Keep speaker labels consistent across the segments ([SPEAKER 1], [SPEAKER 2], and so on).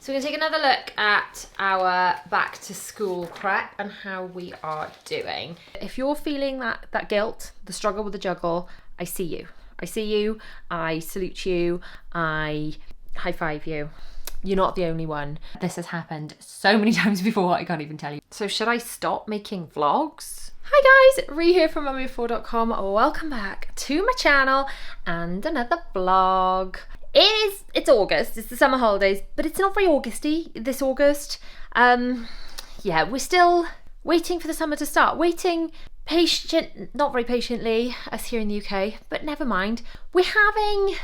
[SPEAKER 1] So we're going to take another look at our back to school prep and how we are doing. If you're feeling that guilt, the struggle with the juggle, I see you. I see you, I salute you, I high five you. You're not the only one. This has happened so many times before, I can't even tell you. So should I stop making vlogs? Hi guys, Ree here from mummyoffour.com. Welcome back to my channel and another vlog. It's August, it's the summer holidays, but it's not very Augusty this August. Yeah, we're still waiting for the summer to start. Waiting not very patiently, us here in the UK, but never mind. We're having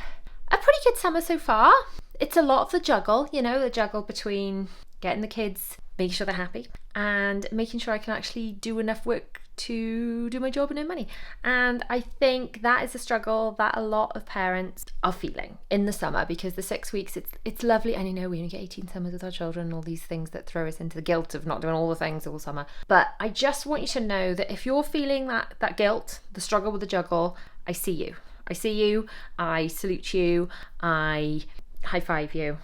[SPEAKER 1] a pretty good summer so far. It's a lot of the juggle, you know, the juggle between getting the kids, making sure they're happy, and making sure I can actually do enough work to do my job and earn money. And I think that is a struggle that a lot of parents are feeling in the summer, because the 6 weeks, it's lovely. And you know, we only get 18 summers with our children and all these things that throw us into the guilt of not doing all the things all summer. But I just want you to know that if you're feeling that guilt, the struggle with the juggle, I see you. I see you, I salute you, I high five you.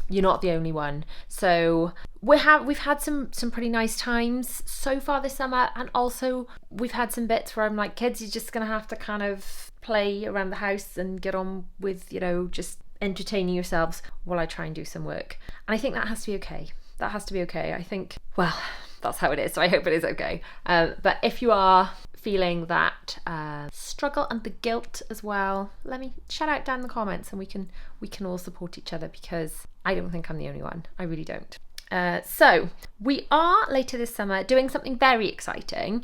[SPEAKER 1] You're not the only one. So we've had some pretty nice times so far this summer, and also we've had some bits where I'm like, kids, you're just gonna have to kind of play around the house and get on with, you know, just entertaining yourselves while I try and do some work. And I think that has to be okay. That has to be okay. I think, well, that's how it is, so I hope it is okay. But if you are feeling that struggle and the guilt as well, let me shout out down in the comments, and we can all support each other, because I don't think I'm the only one. I really don't. So we are later this summer doing something very exciting,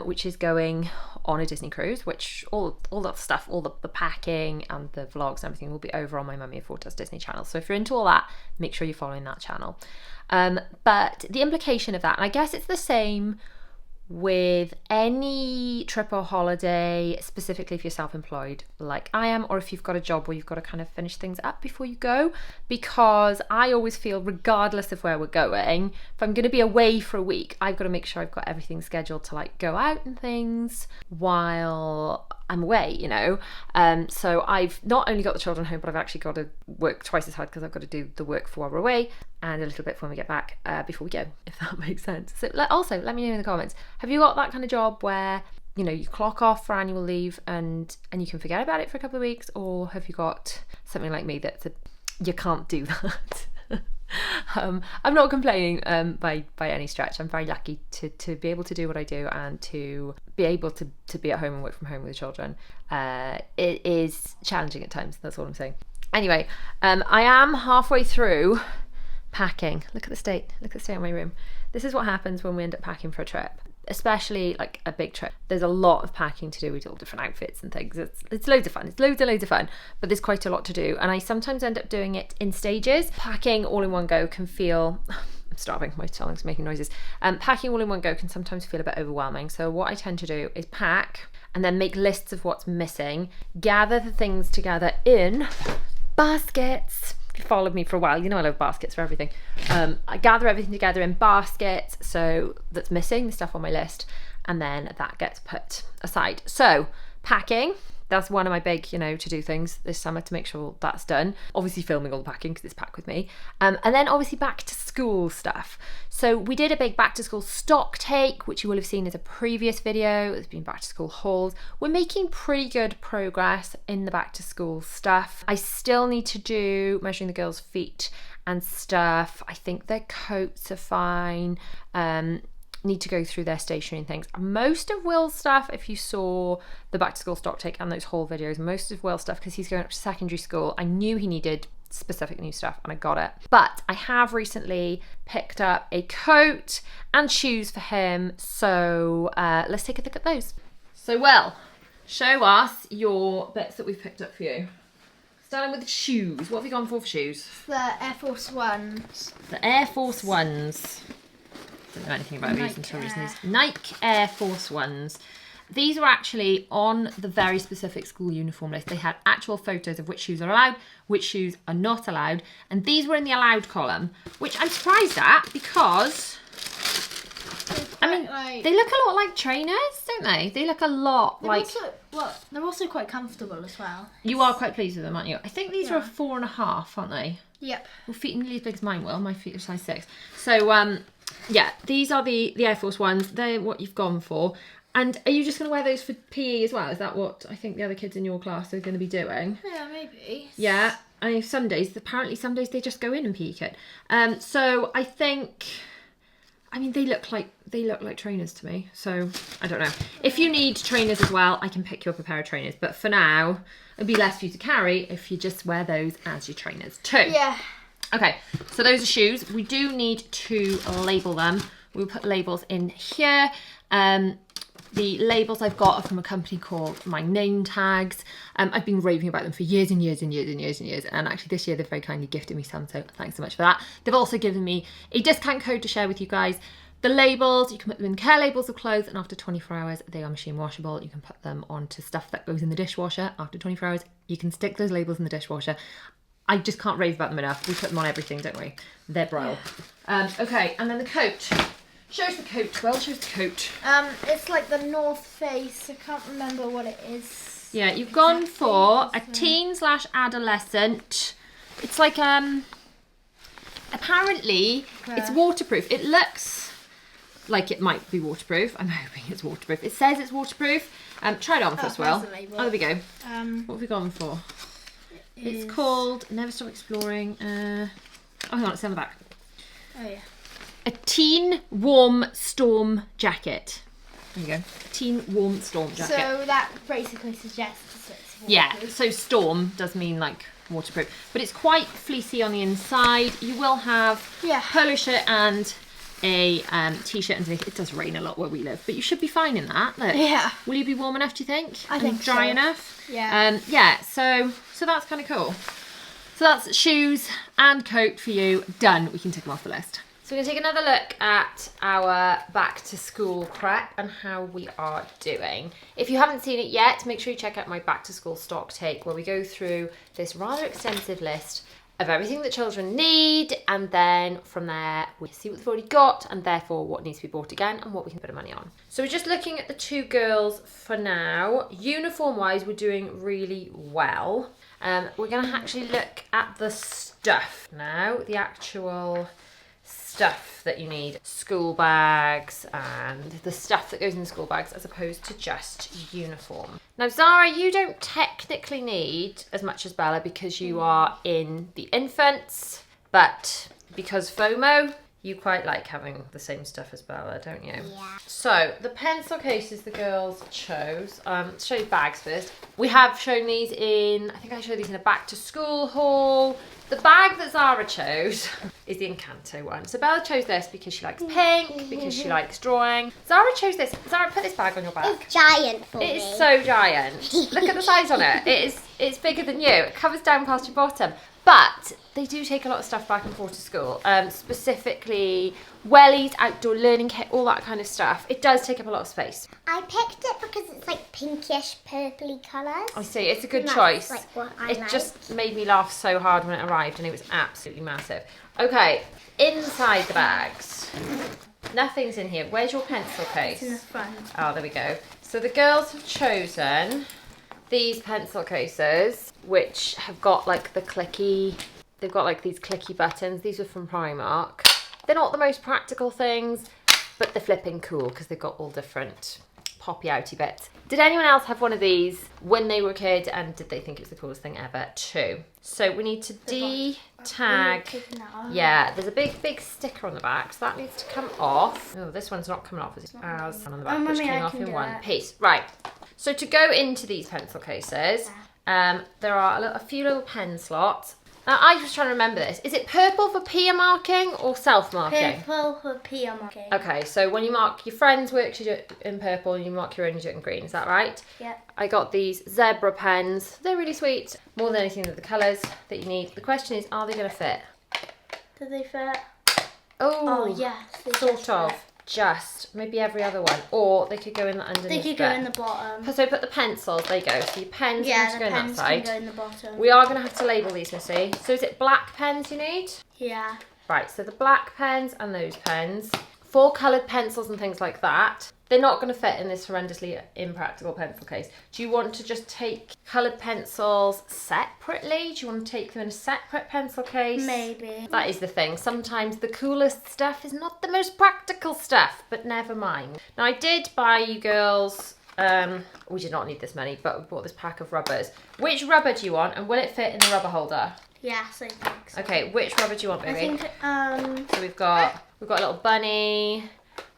[SPEAKER 1] which is going on a Disney cruise, which all that stuff, all the packing and the vlogs and everything will be over on my Mummy of Four Disney channel. So if you're into all that, make sure you're following that channel. But the implication of that, and I guess it's the same with any trip or holiday, specifically if you're self-employed like I am, or if you've got a job where you've got to kind of finish things up before you go, because I always feel, regardless of where we're going, if I'm going to be away for a week, I've got to make sure I've got everything scheduled to like go out and things while I'm away, you know. So I've not only got the children home, but I've actually got to work twice as hard, because I've got to do the work for while we're away and a little bit when we get back, before we go, if that makes sense. So also let me know in the comments, have you got that kind of job where, you know, you clock off for annual leave and you can forget about it for a couple of weeks, or have you got something like me that's you can't do that? I'm not complaining by any stretch. I'm very lucky to be able to do what I do and to be able to be at home and work from home with the children. It is challenging at times, that's all I'm saying. Anyway, I am halfway through packing. Look at the state of my room. This is what happens when we end up packing for a trip, especially like a big trip. There's a lot of packing to do with all different outfits and things. It's loads of fun. It's loads of fun, but there's quite a lot to do, and I sometimes end up doing it in stages. Packing all in one go can feel I'm starving, my tongue's making noises. Packing all in one go can sometimes feel a bit overwhelming. So what I tend to do is pack and then make lists of what's missing, gather the things together in baskets. If you followed me for a while, you know I love baskets for everything. I gather everything together in baskets, so that's missing, the stuff on my list, and then that gets put aside. So packing, that's one of my big, you know, to do things this summer to make sure that's done. Obviously filming all the packing because it's packed with me. And then obviously back to school stuff. So we did a big back to school stock take, which you will have seen as a previous video. It's been back to school hauls. We're making pretty good progress in the back to school stuff. I still need to do measuring the girls' feet and stuff. I think their coats are fine. Need to go through their stationery and things. Most of Will's stuff, if you saw the back to school stock take and those haul videos, most of Will's stuff, because he's going up to secondary school, I knew he needed specific new stuff and I got it. But I have recently picked up a coat and shoes for him, so let's take a look at those. So Will, show us your bits that we've picked up for you. Starting with the shoes. What have you gone for shoes?
[SPEAKER 2] The Air Force Ones.
[SPEAKER 1] The Air Force Ones. Don't know anything about these until recently. Nike Air Force Ones. These were actually on the very specific school uniform list. They had actual photos of which shoes are allowed, which shoes are not allowed, and these were in the allowed column, which I'm surprised at because I mean, they look a lot like trainers, don't they? They look a lot like...
[SPEAKER 2] They're also quite comfortable as well.
[SPEAKER 1] You are quite pleased with them, aren't you? I think these are a 4.5, aren't they?
[SPEAKER 2] Yep.
[SPEAKER 1] Well, feet nearly as big as mine will. My feet are size 6. So, yeah, these are the Air Force Ones. They're what you've gone for. And are you just going to wear those for PE as well? Is that what I think the other kids in your class are going to be doing?
[SPEAKER 2] Yeah, maybe.
[SPEAKER 1] Yeah. I know some days they just go in PE kit. So I think... I mean, they look like trainers to me. So I don't know. If you need trainers as well, I can pick you up a pair of trainers. But for now, it'd be less for you to carry if you just wear those as your trainers too.
[SPEAKER 2] Yeah.
[SPEAKER 1] Okay, so those are shoes. We do need to label them. We'll put labels in here. The labels I've got are from a company called My Name Tags. I've been raving about them for years and years and years and years and years. And actually this year they've very kindly gifted me some, so thanks so much for that. They've also given me a discount code to share with you guys. The labels, you can put them in care labels of clothes, and after 24 hours, they are machine washable. You can put them onto stuff that goes in the dishwasher. After 24 hours, you can stick those labels in the dishwasher. I just can't rave about them enough. We put them on everything, don't we? They're brilliant. Okay, and then the coat. Show us the coat. Well, show us the coat.
[SPEAKER 2] It's like the North Face. I can't remember what it is.
[SPEAKER 1] Yeah, you've gone for a teen/adolescent. It's like apparently it's waterproof. It looks like it might be waterproof. I'm hoping it's waterproof. It says it's waterproof. Try it on first, Will. Oh, there we go. What have we gone for? It's called Never Stop Exploring. Oh, hang on, it's on the back.
[SPEAKER 2] Oh yeah.
[SPEAKER 1] A teen warm storm jacket. There you go. A teen warm storm jacket.
[SPEAKER 2] So that basically suggests it's waterproof.
[SPEAKER 1] Yeah, so storm does mean like waterproof. But it's quite fleecy on the inside. You will have polo shirt and a t-shirt underneath. It does rain a lot where we live, but you should be fine in that. Look.
[SPEAKER 2] Yeah.
[SPEAKER 1] Will you be warm enough, do you think?
[SPEAKER 2] I think
[SPEAKER 1] dry
[SPEAKER 2] so.
[SPEAKER 1] enough?
[SPEAKER 2] Yeah.
[SPEAKER 1] Yeah, so that's kind of cool. So that's shoes and coat for you. Done. We can tick them off the list. So we're going to take another look at our back to school prep and how we are doing. If you haven't seen it yet, make sure you check out my back to school stock take where we go through this rather extensive list of everything that children need, and then from there we see what they've already got and therefore what needs to be bought again and what we can put our money on. So we're just looking at the two girls for now. Uniform wise, we're doing really well. We're going to actually look at the stuff now, the actual stuff that you need, school bags and the stuff that goes in school bags as opposed to just uniform. Now Zara, you don't technically need as much as Bella because you are in the infants, but because FOMO, you quite like having the same stuff as Bella, don't you?
[SPEAKER 2] Yeah.
[SPEAKER 1] So the pencil cases the girls chose. Let's show you bags first. We have shown these in, I think I showed these in a back to school haul. The bag that Zara chose is the Encanto one. So Bella chose this because she likes pink, because she likes drawing. Zara chose this. Zara, put this bag on your back.
[SPEAKER 2] It's giant for me.
[SPEAKER 1] It is so giant. Look at the size on it. It's bigger than you. It covers down past your bottom. But they do take a lot of stuff back and forth to school, specifically wellies, outdoor learning kit, all that kind of stuff. It does take up a lot of space.
[SPEAKER 3] I picked it because it's like pinkish, purpley colours.
[SPEAKER 1] I see, it's a good choice.
[SPEAKER 3] Like what I like.
[SPEAKER 1] Just made me laugh so hard when it arrived and it was absolutely massive. Okay, inside the bags. Nothing's in here. Where's your pencil case?
[SPEAKER 2] It's in the front.
[SPEAKER 1] Oh, there we go. So the girls have chosen these pencil cases, which have got like the clicky, they've got like these clicky buttons. These are from Primark. They're not the most practical things, but they're flipping cool because they've got all different poppy outy bits. Did anyone else have one of these when they were a kid, and did they think it was the coolest thing ever too? So we need to de-tag. Yeah, there's a big sticker on the back, so that needs to come off. Oh, this one's not coming off as on the back, which came off in one piece. Right. So to go into these pencil cases, there are a few little pen slots. Now, I was trying to remember this. Is it purple for peer marking or self-marking?
[SPEAKER 2] Purple for peer marking.
[SPEAKER 1] Okay, so when you mark your friends' work, you do it in purple, and you mark your own, you do it in green. Is that right?
[SPEAKER 2] Yeah.
[SPEAKER 1] I got these zebra pens. They're really sweet. More than anything, they're the colours that you need. The question is, are they going to fit?
[SPEAKER 2] Do they fit?
[SPEAKER 1] Oh,
[SPEAKER 2] yes. They
[SPEAKER 1] sort of. Just maybe every other one, or they could go in the underneath.
[SPEAKER 2] They could go in the bottom.
[SPEAKER 1] So put the pencils. There you go. So your pens
[SPEAKER 2] Yeah,
[SPEAKER 1] can
[SPEAKER 2] the
[SPEAKER 1] go in that
[SPEAKER 2] pens
[SPEAKER 1] side.
[SPEAKER 2] can go in the bottom.
[SPEAKER 1] We are going to have to label these, Missy. So is it black pens you need?
[SPEAKER 2] Yeah.
[SPEAKER 1] Right. So the black pens and those pens for coloured pencils and things like that, they're not going to fit in this horrendously impractical pencil case. Do you want to just take coloured pencils separately? Do you want to take them in a separate pencil case?
[SPEAKER 2] Maybe.
[SPEAKER 1] That is the thing. Sometimes the coolest stuff is not the most practical stuff, but never mind. Now, I did buy you girls, we did not need this many, but we bought this pack of rubbers. Which rubber do you want, and will it fit in the rubber holder?
[SPEAKER 2] Yes, I think so.
[SPEAKER 1] Okay, which rubber do you want, baby?
[SPEAKER 2] I think,
[SPEAKER 1] So we've got a little bunny,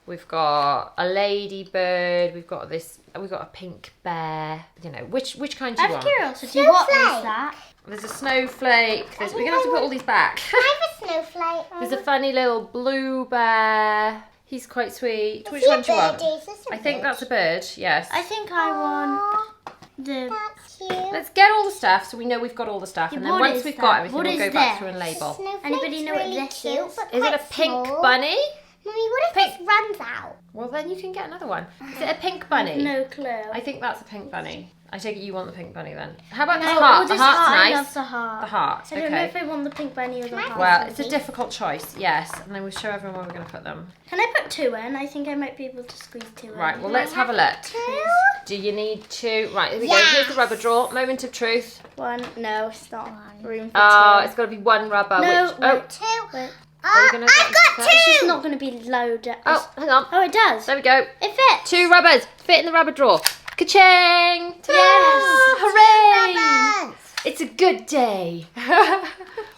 [SPEAKER 1] we've got a ladybird, we've got a pink bear. You know, which kind do you
[SPEAKER 2] out of
[SPEAKER 1] want?
[SPEAKER 2] curiosity, what is that?
[SPEAKER 1] There's a snowflake. We're gonna have to put all these back.
[SPEAKER 3] I have a snowflake.
[SPEAKER 1] There's a funny little blue bear. He's quite sweet. Which
[SPEAKER 3] Is he
[SPEAKER 1] one
[SPEAKER 3] a
[SPEAKER 1] do you want?
[SPEAKER 3] birdie? Is this a
[SPEAKER 1] I think
[SPEAKER 3] bird?
[SPEAKER 1] that's a bird. Yes.
[SPEAKER 2] I think I want the...
[SPEAKER 3] That's cute.
[SPEAKER 1] Let's get all the stuff so we know we've got all the stuff,
[SPEAKER 2] Yeah,
[SPEAKER 1] and then
[SPEAKER 2] what
[SPEAKER 1] once
[SPEAKER 2] is
[SPEAKER 1] we've
[SPEAKER 2] that?
[SPEAKER 1] got everything,
[SPEAKER 2] What
[SPEAKER 1] we'll
[SPEAKER 2] is
[SPEAKER 1] go back
[SPEAKER 2] this?
[SPEAKER 1] through and label.
[SPEAKER 3] Snowflake's
[SPEAKER 2] Anybody know what
[SPEAKER 3] really
[SPEAKER 2] this
[SPEAKER 3] cute,
[SPEAKER 2] is?
[SPEAKER 3] but
[SPEAKER 1] Is it a
[SPEAKER 3] quite
[SPEAKER 1] pink
[SPEAKER 3] small.
[SPEAKER 1] bunny?
[SPEAKER 3] Mummy, what if
[SPEAKER 1] Pink.
[SPEAKER 3] this runs out?
[SPEAKER 1] Well, then you can get another one. Is it a pink bunny?
[SPEAKER 2] No clue.
[SPEAKER 1] I think that's a pink bunny. I take it you want the pink bunny then. How about the
[SPEAKER 2] No,
[SPEAKER 1] heart?
[SPEAKER 2] this
[SPEAKER 1] The heart's
[SPEAKER 2] heart, I
[SPEAKER 1] nice.
[SPEAKER 2] love the heart.
[SPEAKER 1] The heart.
[SPEAKER 2] I don't know if
[SPEAKER 1] Okay.
[SPEAKER 2] I want the pink bunny or the heart.
[SPEAKER 1] Well, it's a difficult choice. Yes, and then we'll show everyone where we're going to put them.
[SPEAKER 2] Can I put 2 in? I think I might be able to squeeze 2 in.
[SPEAKER 1] Right. Well, let's have a look. Do you need to? Right. Here we go. Here's the
[SPEAKER 3] Yes.
[SPEAKER 1] rubber drawer. Moment of truth.
[SPEAKER 2] 1. No, it's not room for 2.
[SPEAKER 1] Oh, it's got to be one rubber.
[SPEAKER 2] No,
[SPEAKER 1] which,
[SPEAKER 2] wait.
[SPEAKER 3] 2.
[SPEAKER 2] Wait.
[SPEAKER 1] Are you gonna
[SPEAKER 3] I've
[SPEAKER 1] get
[SPEAKER 3] got
[SPEAKER 1] that?
[SPEAKER 2] It's just
[SPEAKER 3] 2.
[SPEAKER 2] not going to be loaded.
[SPEAKER 1] Oh, hang on.
[SPEAKER 2] Oh, it does.
[SPEAKER 1] There we go.
[SPEAKER 2] It fits.
[SPEAKER 1] 2 rubbers fit in the rubber drawer. Ka-ching! Ta-da!
[SPEAKER 2] Yes.
[SPEAKER 1] Hooray!
[SPEAKER 3] Rubbers.
[SPEAKER 1] It's a good day.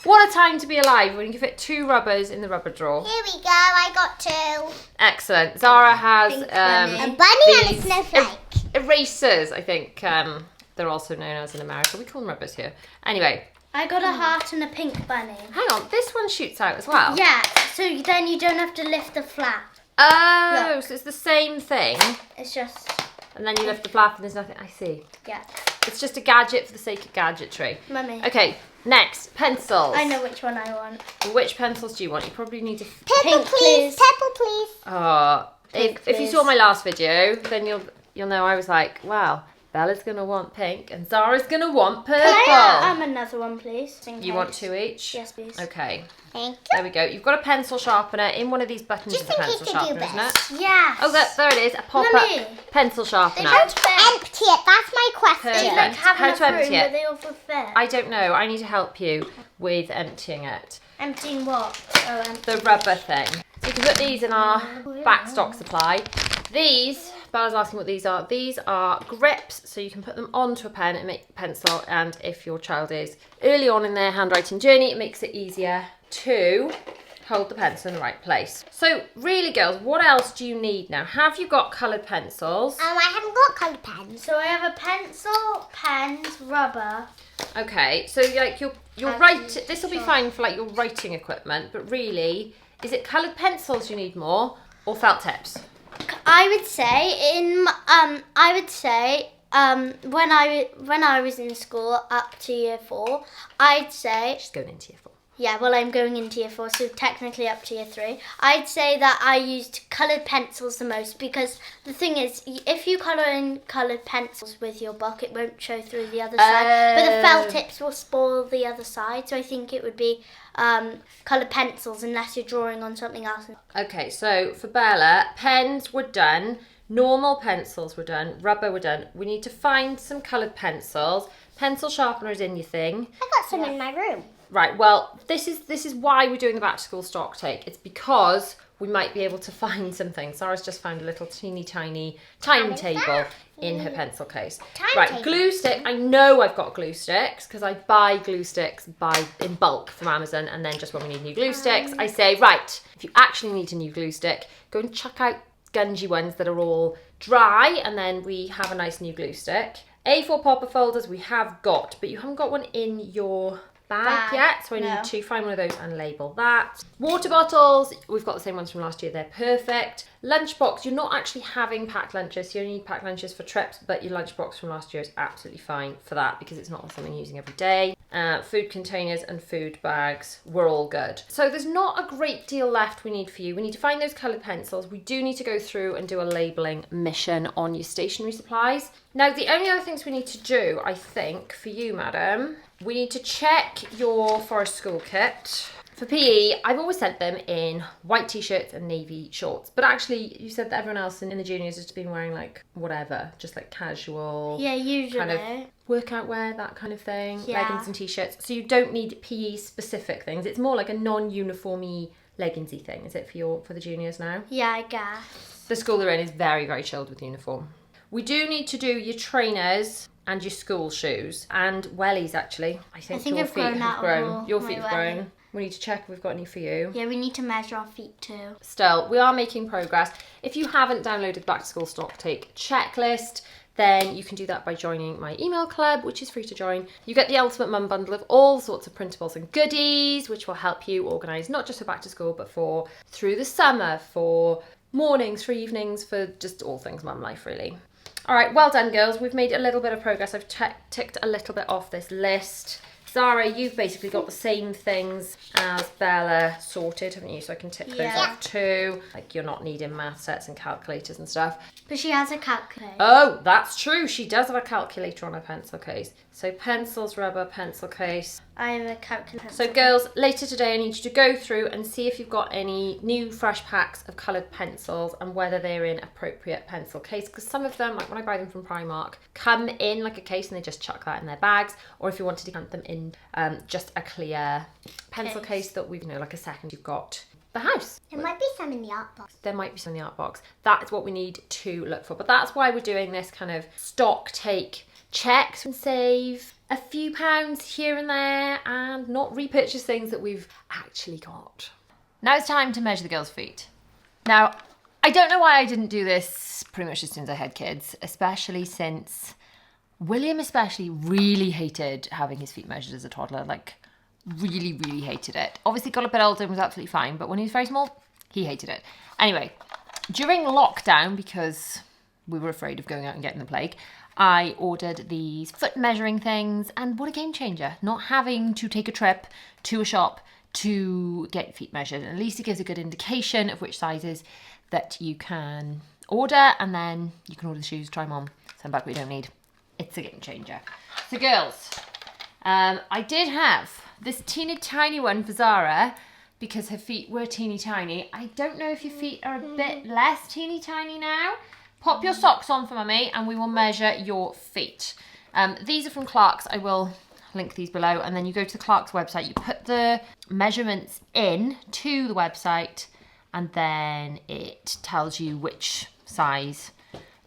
[SPEAKER 1] What a time to be alive when you can fit 2 rubbers in the rubber drawer.
[SPEAKER 3] Here we go. I got 2.
[SPEAKER 1] Excellent. Zara has
[SPEAKER 2] Pink bunny.
[SPEAKER 3] A bunny and a
[SPEAKER 1] these
[SPEAKER 3] snowflake.
[SPEAKER 1] erasers, I think they're also known as in America. We call them rubbers here. Anyway,
[SPEAKER 2] I got a heart and a pink bunny.
[SPEAKER 1] hang on. This one shoots out as well.
[SPEAKER 2] Yeah, so then you don't have to lift the flap.
[SPEAKER 1] Oh,
[SPEAKER 2] Look.
[SPEAKER 1] so it's the same thing.
[SPEAKER 2] It's just,
[SPEAKER 1] And then you lift the flap and there's nothing. I see.
[SPEAKER 2] yeah.
[SPEAKER 1] It's just a gadget for the sake of gadgetry.
[SPEAKER 2] Mummy,
[SPEAKER 1] Okay, next, pencils.
[SPEAKER 2] I know which one I want.
[SPEAKER 1] Which pencils do you want? You probably need to...
[SPEAKER 3] Purple,
[SPEAKER 2] Pink,
[SPEAKER 3] please.
[SPEAKER 2] please.
[SPEAKER 3] Purple, please.
[SPEAKER 1] Oh,
[SPEAKER 2] Pink,
[SPEAKER 1] if you
[SPEAKER 2] please.
[SPEAKER 1] saw my last video, then you'll know I was like, wow, Bella's going to want pink and Zara's going to want purple.
[SPEAKER 2] Can I another one, please? in
[SPEAKER 1] You
[SPEAKER 2] case?
[SPEAKER 1] want 2 each?
[SPEAKER 2] Yes, please.
[SPEAKER 1] Okay,
[SPEAKER 3] Thank you.
[SPEAKER 1] there we go. You've got a pencil sharpener in one of these buttons
[SPEAKER 3] Just
[SPEAKER 1] of the
[SPEAKER 3] in case
[SPEAKER 1] pencil
[SPEAKER 3] they do
[SPEAKER 1] sharpener, isn't it?
[SPEAKER 3] best.
[SPEAKER 2] Yes.
[SPEAKER 1] Oh, there it is, a pop-up
[SPEAKER 2] Mummy.
[SPEAKER 1] pencil sharpener.
[SPEAKER 3] How to empty it? That's my question.
[SPEAKER 1] Perfect.
[SPEAKER 2] They like have
[SPEAKER 1] How
[SPEAKER 2] enough
[SPEAKER 1] to empty
[SPEAKER 2] room,
[SPEAKER 1] it?
[SPEAKER 2] but they also fit.
[SPEAKER 1] I don't know. I need to help you with emptying it.
[SPEAKER 2] Emptying what? Oh,
[SPEAKER 1] The rubber thing. So you can put these in our backstock supply. These, Bella's asking what these are. These are grips, so you can put them onto a pen and make a pencil. And if your child is early on in their handwriting journey, it makes it easier to hold the pencil in the right place. So really, girls, what else do you need now? Have you got coloured pencils?
[SPEAKER 3] I haven't got coloured pens.
[SPEAKER 2] So I have a pencil, pens, rubber.
[SPEAKER 1] Okay, so like your this will be fine for like your writing equipment, but really, is it coloured pencils you need more or felt tips?
[SPEAKER 2] I would say when I was in school up to year 4, I'd say
[SPEAKER 1] She's going into year 4.
[SPEAKER 2] yeah. Well, I'm going into year 4, so technically up to year 3. I'd say that I used coloured pencils the most because the thing is, if you colour in coloured pencils with your book, it won't show through the other side. But the felt tips will spoil the other side. So I think it would be coloured pencils unless you're drawing on something else.
[SPEAKER 1] Okay, so for Bella, pens were done, normal pencils were done, rubber were done. We need to find some coloured pencils. Pencil sharpener is in your thing.
[SPEAKER 3] I got some in my room.
[SPEAKER 1] Right, well, this is why we're doing the back to school stock take. It's because we might be able to find something. Sarah's just found a little teeny tiny timetable in her pencil case. Right,
[SPEAKER 3] Timetable.
[SPEAKER 1] glue stick. I know I've got glue sticks because I buy glue sticks in bulk from Amazon, and then just when we need new glue sticks, I say, right, if you actually need a new glue stick, go and chuck out gungy ones that are all dry, and then we have a nice new glue stick. A4 popper folders we have got, but you haven't got one in your bag yet, so I need to find one of those and label that. Water bottles, we've got the same ones from last year, they're perfect. Lunchbox, you're not actually having packed lunches, you only need packed lunches for trips, but your lunchbox from last year is absolutely fine for that because it's not something you're using every day. Food containers and food bags, we're all good. So there's not a great deal left we need for you. We need to find those coloured pencils. We do need to go through and do a labelling mission on your stationery supplies. Now, the only other things we need to do, I think, for you, madam, we need to check your Forest School kit. For PE, I've always sent them in white t-shirts and navy shorts. But actually, you said that everyone else in the juniors has been wearing like whatever, just like casual.
[SPEAKER 2] Yeah, usually.
[SPEAKER 1] Kind of workout wear, that kind of thing.
[SPEAKER 2] Yeah.
[SPEAKER 1] Leggings and t-shirts. So you don't need PE specific things. It's more like a non-uniformy leggingsy thing. Is it for the juniors now?
[SPEAKER 2] Yeah, I guess.
[SPEAKER 1] The school they're in is very, very chilled with uniform. We do need to do your trainers and your school shoes and wellies actually. I think your
[SPEAKER 2] I've
[SPEAKER 1] feet
[SPEAKER 2] grown
[SPEAKER 1] have
[SPEAKER 2] out
[SPEAKER 1] grown.
[SPEAKER 2] of
[SPEAKER 1] Your
[SPEAKER 2] my
[SPEAKER 1] feet have
[SPEAKER 2] welly.
[SPEAKER 1] grown. We need to check if we've got any for you.
[SPEAKER 2] Yeah, we need to measure our feet too.
[SPEAKER 1] Still, we are making progress. If you haven't downloaded the Back to School Stock Take checklist, then you can do that by joining my email club, which is free to join. You get the Ultimate Mum Bundle of all sorts of printables and goodies, which will help you organise not just for back to school, but for through the summer, for mornings, for evenings, for just all things mum life, really. All right, well done, girls. We've made a little bit of progress. I've ticked a little bit off this list. Zara, you've basically got the same things as Bella sorted, haven't you? So I can tick those
[SPEAKER 2] Yeah.
[SPEAKER 1] off too. Like you're not needing math sets and calculators and stuff.
[SPEAKER 2] But she has a calculator.
[SPEAKER 1] Oh, that's true. She does have a calculator on her pencil case. So pencils, rubber, pencil case.
[SPEAKER 2] I have a calculator.
[SPEAKER 1] So girls, later today I need you to go through and see if you've got any new fresh packs of coloured pencils and whether they're in appropriate pencil case, because some of them, like when I buy them from Primark, come in like a case and they just chuck that in their bags, or if you wanted to count them in just a clear pencil case that we've, like a second you've got the house.
[SPEAKER 3] There might be some in the art box.
[SPEAKER 1] There might be some in the art box. That is what we need to look for. But that's why we're doing this kind of stock take checks and save a few pounds here and there and not repurchase things that we've actually got. Now it's time to measure the girls' feet. Now, I don't know why I didn't do this pretty much as soon as I had kids, especially since William especially really hated having his feet measured as a toddler. Like, really, really hated it. Obviously got a bit older and was absolutely fine, but when he was very small, he hated it. Anyway, during lockdown, because we were afraid of going out and getting the plague, I ordered these foot measuring things, and what a game changer. Not having to take a trip to a shop to get feet measured. At least it gives a good indication of which sizes that you can order, and then you can order the shoes, try them on, send back what you don't need. It's a game changer. So girls, I did have this teeny tiny one for Zara because her feet were teeny tiny. I don't know if your feet are a bit less teeny tiny now. Pop your socks on for mummy and we will measure your feet. These are from Clark's. I will link these below. And then you go to the Clark's website. You put the measurements in to the website and then it tells you which size,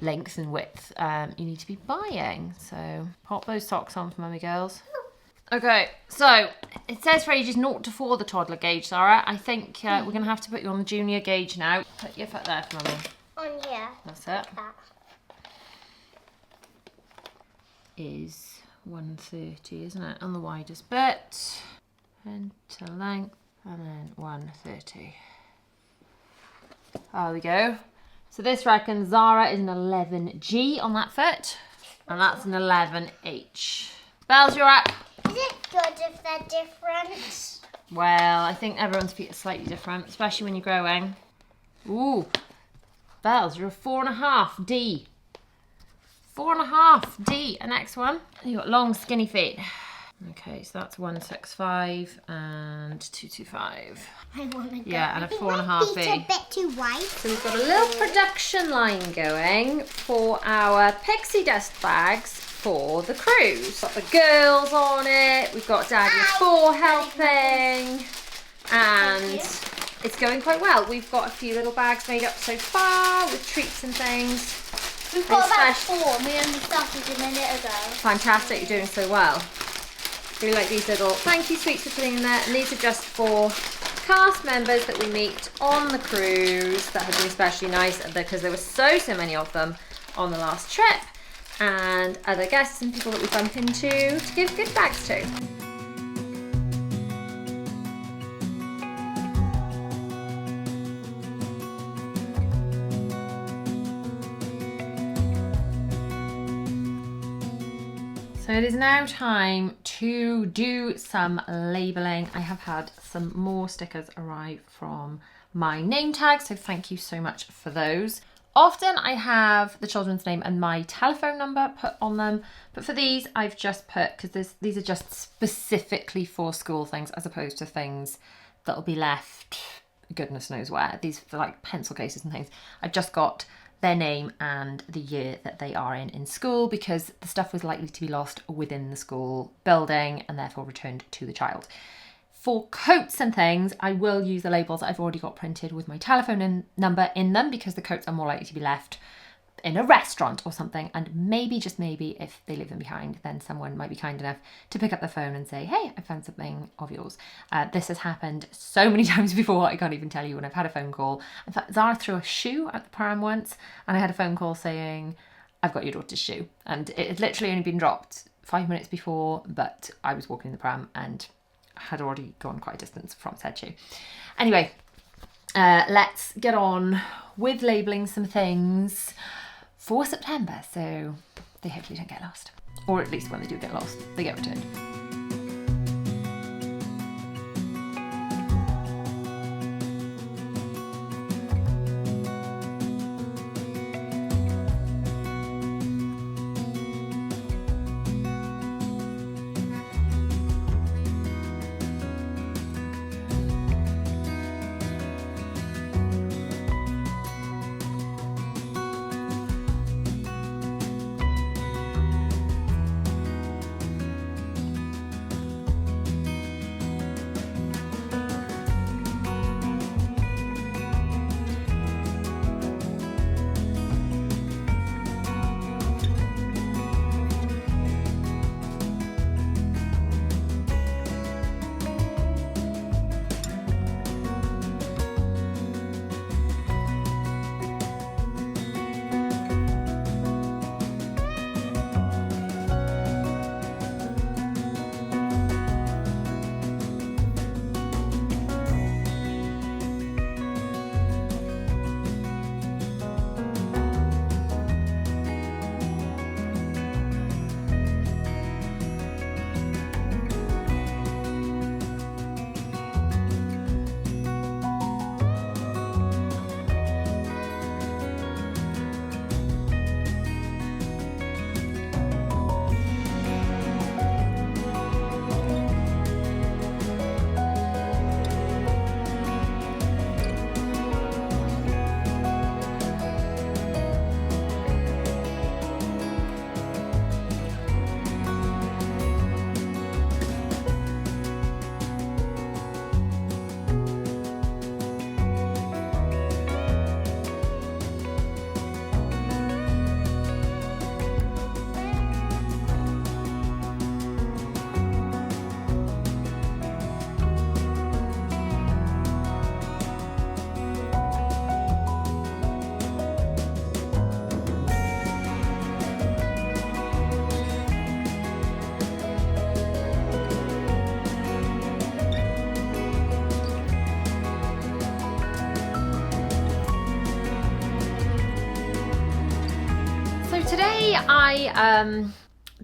[SPEAKER 1] length and width you need to be buying. So pop those socks on for mummy girls. Okay, so it says for ages 0 to 4 the toddler gauge, Sarah. I think we're going to have to put you on the junior gauge now. Put your foot there for mummy.
[SPEAKER 3] On here.
[SPEAKER 1] That's it.
[SPEAKER 3] That.
[SPEAKER 1] Is 130, isn't it? On the widest bit. And to length, and then 130. There we go. So this reckons Zara is an 11G on that foot, and that's an 11H. Bells, you're up.
[SPEAKER 3] Is it good if they're different?
[SPEAKER 1] Well, I think everyone's feet are slightly different, especially when you're growing. Ooh. Bells, you're a 4.5D. 4.5D. And next one, you've got long, skinny feet. Okay, so that's 165 and 225.
[SPEAKER 3] I want to go.
[SPEAKER 1] Yeah, and a
[SPEAKER 3] I think
[SPEAKER 1] 4.5
[SPEAKER 3] my feet are
[SPEAKER 1] B.
[SPEAKER 3] a bit too wide.
[SPEAKER 1] So we've got a little production line going for our pixie dust bags for the cruise. Got the girls on it. We've got Daddy and Four helping, and it's going quite well. We've got a few little bags made up so far with treats and things.
[SPEAKER 2] We've got about 4 and we only started a minute ago.
[SPEAKER 1] Fantastic, you're doing so well. Really like these little thank you sweets for putting in there, and these are just for cast members that we meet on the cruise that have been especially nice because there were so many of them on the last trip, and other guests and people that we bump into to give good bags to. So it is now time to do some labelling. I have had some more stickers arrive from my name tags, so thank you so much for those. Often I have the children's name and my telephone number put on them, but for these I've just put, because these are just specifically for school things as opposed to things that'll be left goodness knows where. These are like pencil cases and things. I've just got their name and the year that they are in school, because the stuff was likely to be lost within the school building and therefore returned to the child. For coats and things, I will use the labels that I've already got printed with my telephone number in them, because the coats are more likely to be left in a restaurant or something, and maybe, just maybe, if they leave them behind, then someone might be kind enough to pick up the phone and say, hey, I found something of yours. This has happened so many times before, I can't even tell you when I've had a phone call. In fact, Zara threw a shoe at the pram once, and I had a phone call saying, I've got your daughter's shoe. And it had literally only been dropped 5 minutes before, but I was walking the pram and had already gone quite a distance from said shoe. Anyway, let's get on with labelling some things for September, so they hopefully don't get lost. Or at least when they do get lost, they get returned. Today I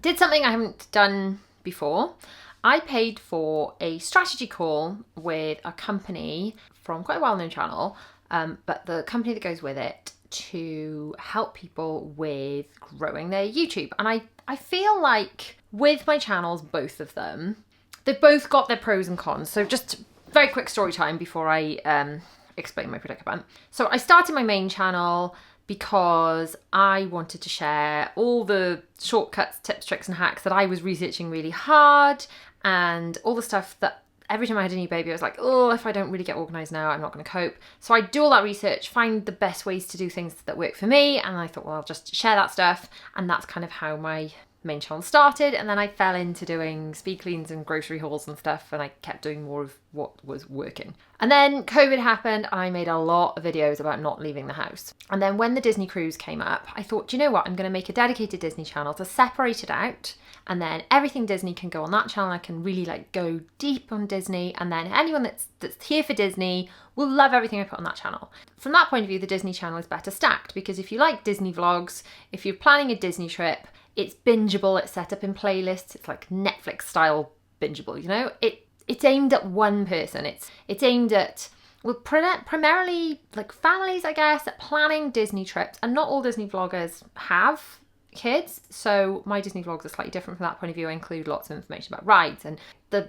[SPEAKER 1] did something I haven't done before. I paid for a strategy call with a company from quite a well-known channel, but the company that goes with it, to help people with growing their YouTube. And I feel like with my channels, both of them, they've both got their pros and cons. So just very quick story time before I explain my predicament. So I started my main channel because I wanted to share all the shortcuts, tips, tricks and hacks that I was researching really hard, and all the stuff that every time I had a new baby I was like, oh, if I don't really get organised now, I'm not going to cope. So I do all that research, find the best ways to do things that work for me, and I thought, well, I'll just share that stuff. And that's kind of how my main channel started. And then I fell into doing speed cleans and grocery hauls and stuff, and I kept doing more of what was working. And then COVID happened and I made a lot of videos about not leaving the house. And then when the Disney cruise came up, I thought, do you know what, I'm going to make a dedicated Disney channel to separate it out, and then everything Disney can go on that channel. I can really like go deep on Disney, and then anyone that's here for Disney will love everything I put on that channel. From that point of view, the Disney channel is better stacked, because if you like Disney vlogs, if you're planning a Disney trip, it's bingeable, it's set up in playlists, it's like Netflix style bingeable, you know? It's aimed at one person. It's aimed at, well, primarily like families, I guess, at planning Disney trips. And not all Disney vloggers have kids, so my Disney vlogs are slightly different from that point of view. I include lots of information about rides and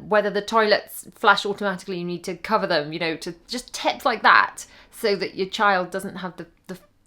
[SPEAKER 1] whether the toilets flush automatically, you need to cover them, you know, to just tips like that, so that your child doesn't have the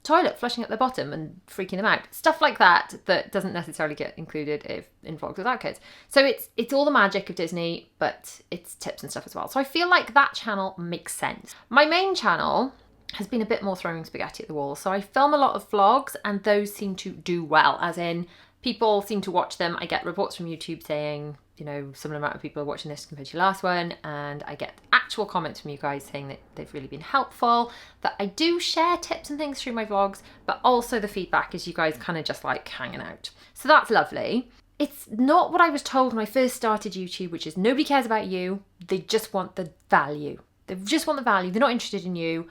[SPEAKER 1] toilet flushing at the bottom and freaking them out. Stuff like that doesn't necessarily get included in vlogs without kids. So it's all the magic of Disney, but it's tips and stuff as well. So I feel like that channel makes sense. My main channel has been a bit more throwing spaghetti at the wall. So I film a lot of vlogs and those seem to do well, as in people seem to watch them. I get reports from YouTube saying, you know, similar amount of people are watching this compared to your last one, and I get actual comments from you guys saying that they've really been helpful, that I do share tips and things through my vlogs, but also the feedback is you guys kind of just like hanging out. So that's lovely. It's not what I was told when I first started YouTube, which is nobody cares about you, they just want the value. They just want the value, they're not interested in you,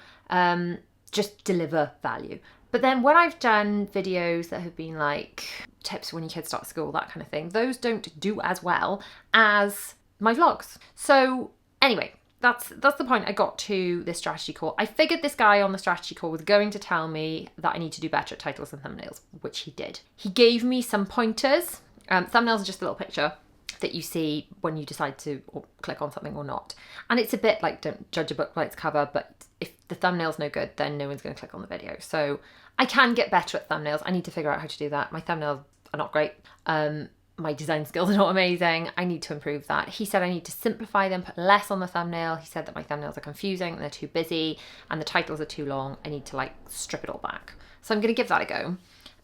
[SPEAKER 1] just deliver value. But then when I've done videos that have been like tips when your kids start school, that kind of thing, those don't do as well as my vlogs. So anyway, that's the point I got to this strategy call. I figured this guy on the strategy call was going to tell me that I need to do better at titles and thumbnails, which he did. He gave me some pointers. Thumbnails are just a little picture that you see when you decide to click on something or not. And it's a bit like, don't judge a book by its cover, but if the thumbnail's no good, then no one's going to click on the video. So I can get better at thumbnails. I need to figure out how to do that. My thumbnails are not great. My design skills are not amazing. I need to improve that. He said I need to simplify them, put less on the thumbnail. He said that my thumbnails are confusing and they're too busy and the titles are too long. I need to like strip it all back. So I'm going to give that a go.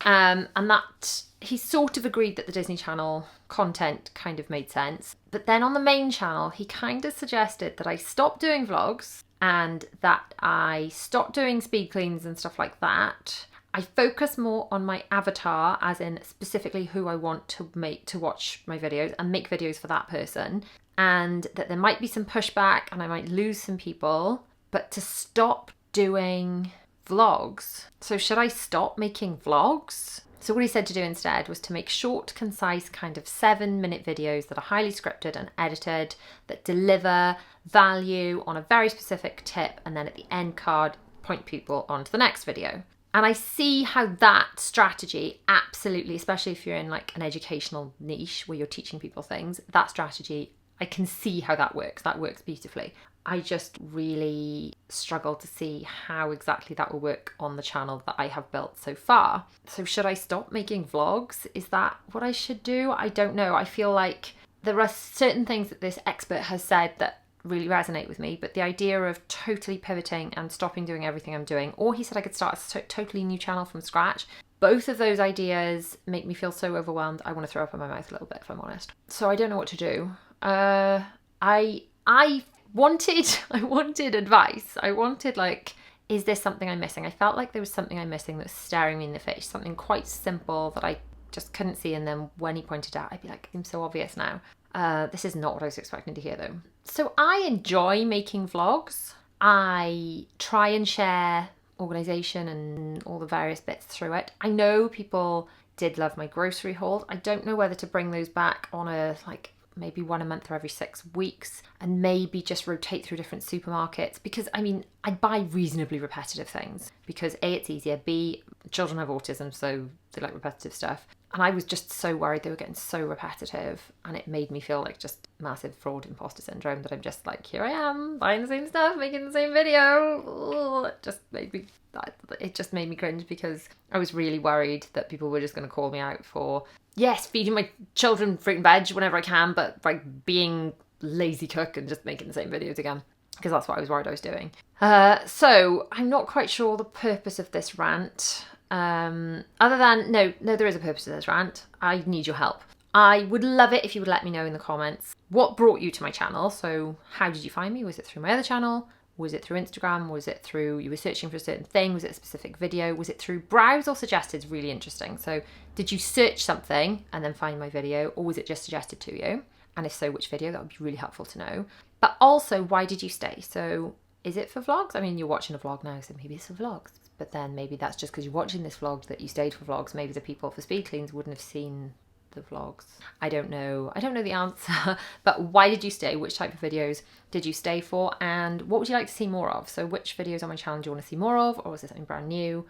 [SPEAKER 1] And that he sort of agreed that the Disney Channel content kind of made sense. But then on the main channel, he kind of suggested that I stop doing vlogs and that I stop doing speed cleans and stuff like that. I focus more on my avatar, as in specifically who I want to watch my videos and make videos for that person. And that there might be some pushback and I might lose some people, but to stop doing vlogs. So should I stop making vlogs? So what he said to do instead was to make short, concise, kind of 7-minute videos that are highly scripted and edited, that deliver value on a very specific tip, and then at the end card, point people onto the next video. And I see how that strategy absolutely, especially if you're in like an educational niche where you're teaching people things, that strategy, I can see how that works. That works beautifully. I just really struggle to see how exactly that will work on the channel that I have built so far. So should I stop making vlogs? Is that what I should do? I don't know. I feel like there are certain things that this expert has said that really resonate with me, but the idea of totally pivoting and stopping doing everything I'm doing, or he said I could start a totally new channel from scratch. Both of those ideas make me feel so overwhelmed. I want to throw up in my mouth a little bit, if I'm honest. So I don't know what to do. I wanted advice. I wanted like, is there something I'm missing? I felt like there was something I'm missing that was staring me in the face, something quite simple that I just couldn't see. And then when he pointed out, I'd be like, I'm so obvious now. This is not what I was expecting to hear though. So I enjoy making vlogs. I try and share organisation and all the various bits through it. I know people did love my grocery hauls. I don't know whether to bring those back on a maybe one a month or every 6 weeks, and maybe just rotate through different supermarkets, because I mean, I buy reasonably repetitive things because A, it's easier, B, children have autism, so they like repetitive stuff. And I was just so worried they were getting so repetitive, and it made me feel like just massive fraud imposter syndrome, that I'm just like, here I am buying the same stuff, making the same video. It just made me cringe, because I was really worried that people were just going to call me out for, yes, feeding my children fruit and veg whenever I can, but like being lazy cook and just making the same videos again, because that's what I was worried I was doing. So I'm not quite sure the purpose of this rant. Other than, no, there is a purpose to this rant. I need your help. I would love it if you would let me know in the comments what brought you to my channel. So how did you find me? Was it through my other channel? Was it through Instagram? Was it through you were searching for a certain thing? Was it a specific video? Was it through browse or suggested? It's really interesting. So did you search something and then find my video, or was it just suggested to you? And if so, which video? That would be really helpful to know. But also, why did you stay? So is it for vlogs? I mean, you're watching a vlog now, so maybe it's for vlogs. But then maybe that's just because you're watching this vlog that you stayed for vlogs. Maybe the people for speed cleans wouldn't have seen the vlogs? I don't know the answer, but why did you stay? Which type of videos did you stay for, and what would you like to see more of? So which videos on my channel do you want to see more of, or is there something brand new?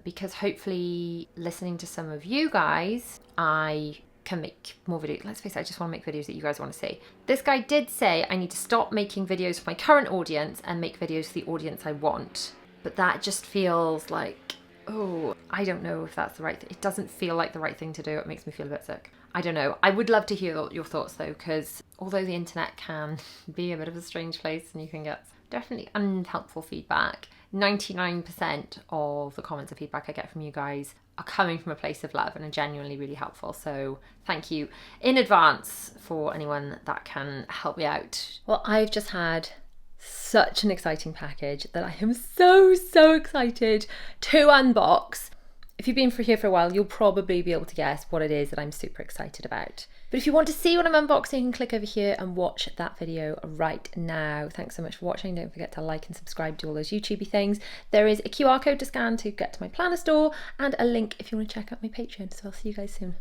[SPEAKER 1] Because hopefully listening to some of you guys, I can make more videos. Let's face it, I just want to make videos that you guys want to see. This guy did say I need to stop making videos for my current audience and make videos for the audience I want. But that just feels like, oh, I don't know if that's the right thing. It doesn't feel like the right thing to do. It makes me feel a bit sick. I don't know. I would love to hear your thoughts though, because although the internet can be a bit of a strange place and you can get definitely unhelpful feedback, 99% of the comments and feedback I get from you guys are coming from a place of love and are genuinely really helpful. So thank you in advance for anyone that can help me out. Well, I've just had such an exciting package that I am so excited to unbox. If you've been here for a while, you'll probably be able to guess what it is that I'm super excited about. But if you want to see what I'm unboxing, you can click over here and watch that video right now. Thanks so much for watching. Don't forget to like and subscribe, do all those YouTubey things. There is a QR code to scan to get to my planner store and a link if you want to check out my Patreon. So I'll see you guys soon.